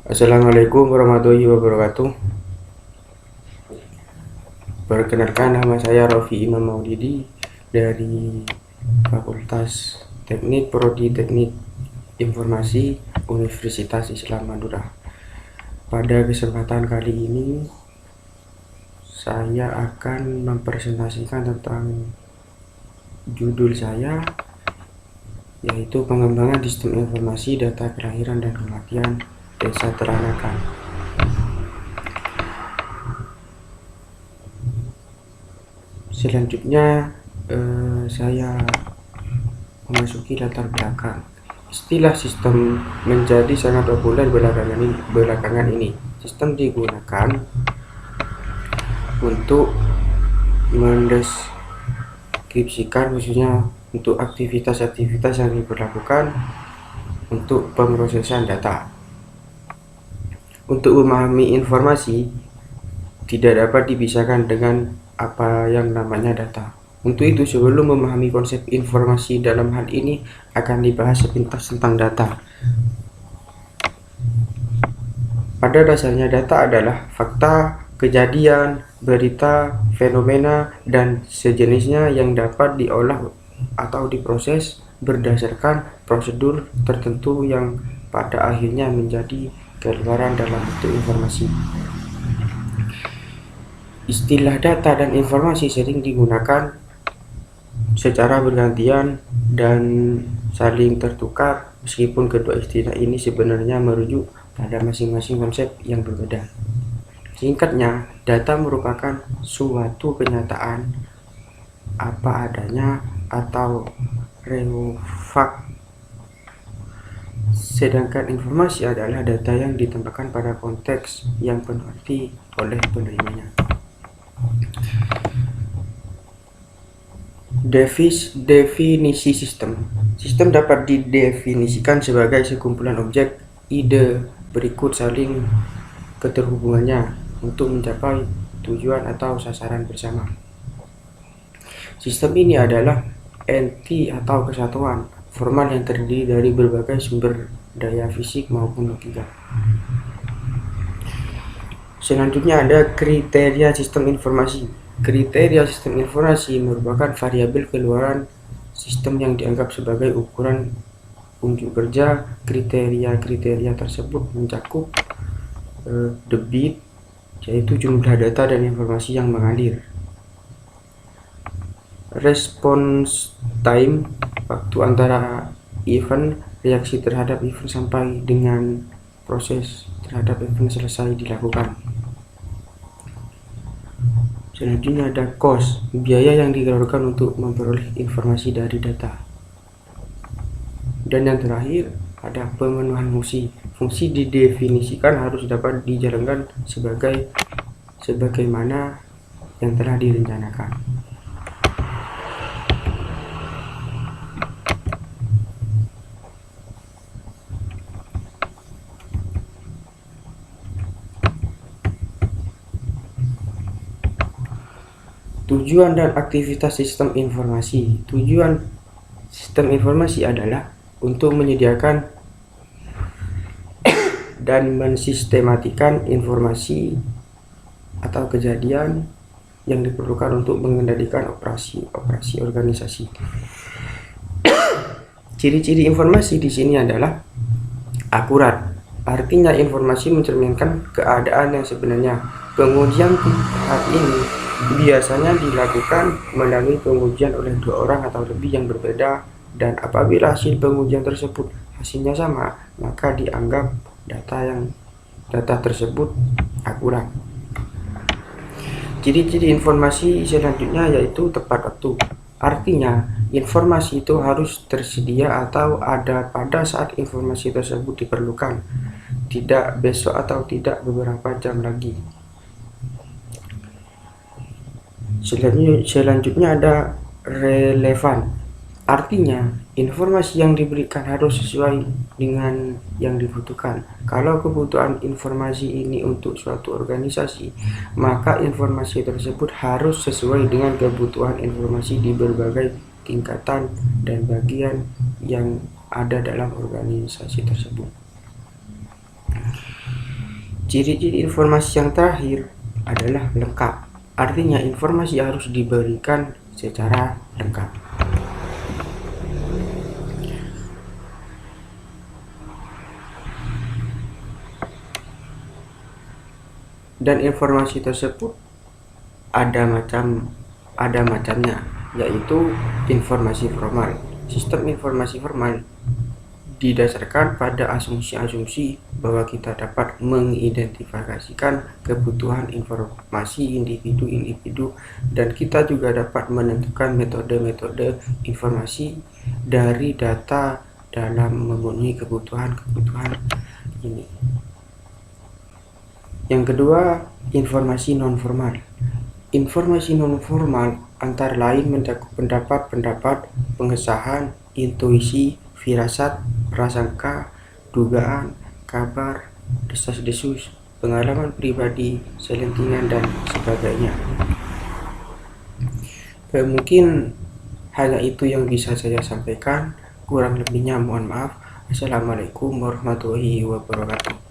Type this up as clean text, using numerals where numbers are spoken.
Assalamualaikum warahmatullahi wabarakatuh. Perkenalkan, nama saya Rofi Imam Maudidi dari Fakultas Teknik Prodi Teknik Informasi Universitas Islam Madura. Pada kesempatan kali ini saya akan mempresentasikan tentang judul saya, yaitu pengembangan sistem informasi data kelahiran dan kematian Desa Teranakan. Selanjutnya saya memasuki latar belakang. Istilah sistem menjadi sangat populer belakangan ini. Sistem digunakan untuk mendeskripsikan, khususnya untuk aktivitas-aktivitas yang diberlakukan untuk pemrosesan data. Untuk memahami informasi tidak dapat dipisahkan dengan apa yang namanya data. Untuk itu, sebelum memahami konsep informasi dalam hal ini, akan dibahas sepintas tentang data. Pada dasarnya, data adalah fakta, kejadian, berita, fenomena, dan sejenisnya yang dapat diolah atau diproses berdasarkan prosedur tertentu yang pada akhirnya menjadi keluaran dalam bentuk informasi. Istilah data dan informasi sering digunakan secara bergantian dan saling tertukar, meskipun kedua istilah ini sebenarnya merujuk pada masing-masing konsep yang berbeda. Singkatnya, data merupakan suatu kenyataan apa adanya atau real fact, sedangkan informasi adalah data yang ditempatkan pada konteks yang penuh arti oleh penerimanya. Definisi sistem. Sistem dapat didefinisikan sebagai sekumpulan objek, ide berikut saling keterhubungannya untuk mencapai tujuan atau sasaran bersama. Sistem ini adalah enti atau kesatuan formal yang terdiri dari berbagai sumber daya fisik maupun logika. Selanjutnya ada kriteria sistem informasi. Kriteria sistem informasi merupakan variabel keluaran sistem yang dianggap sebagai ukuran unjuk kerja. Kriteria tersebut mencakup debit, yaitu jumlah data dan informasi yang mengalir. Response time, waktu antara event, reaksi terhadap event sampai dengan proses terhadap event selesai dilakukan. Selanjutnya ada cost, biaya yang dikeluarkan untuk memperoleh informasi dari data. Dan yang terakhir ada pemenuhan fungsi. Fungsi didefinisikan harus dapat dijalankan sebagaimana yang telah direncanakan. Tujuan dan aktivitas sistem informasi. Tujuan sistem informasi adalah untuk menyediakan dan mensistematikan informasi atau kejadian yang diperlukan untuk mengendalikan operasi organisasi. Ciri-ciri informasi di sini adalah akurat. Artinya informasi mencerminkan keadaan yang sebenarnya. Pengujian tahap ini biasanya dilakukan melalui pengujian oleh dua orang atau lebih yang berbeda, dan apabila hasil pengujian tersebut hasilnya sama, maka dianggap data tersebut akurat. Ciri-ciri informasi selanjutnya yaitu tepat waktu. Artinya, informasi itu harus tersedia atau ada pada saat informasi tersebut diperlukan, tidak besok atau tidak beberapa jam lagi. Selanjutnya ada relevan. Artinya, informasi yang diberikan harus sesuai dengan yang dibutuhkan. Kalau kebutuhan informasi ini untuk suatu organisasi, maka informasi tersebut harus sesuai dengan kebutuhan informasi di berbagai tingkatan dan bagian yang ada dalam organisasi tersebut. Ciri-ciri informasi yang terakhir adalah lengkap. Artinya informasi harus diberikan secara lengkap. Dan informasi tersebut ada macamnya, yaitu informasi formal. Sistem informasi formal didasarkan pada asumsi-asumsi bahwa kita dapat mengidentifikasikan kebutuhan informasi individu-individu, dan kita juga dapat menentukan metode-metode informasi dari data dalam memenuhi kebutuhan-kebutuhan ini. Yang kedua, informasi non-formal. Informasi non-formal antara lain mencakup pendapat-pendapat, pengesahan, intuisi, firasat, prasangka, dugaan, kabar, desas-desus, pengalaman pribadi, selentingan, dan sebagainya. Mungkin hanya itu yang bisa saya sampaikan. Kurang lebihnya mohon maaf. Assalamualaikum warahmatullahi wabarakatuh.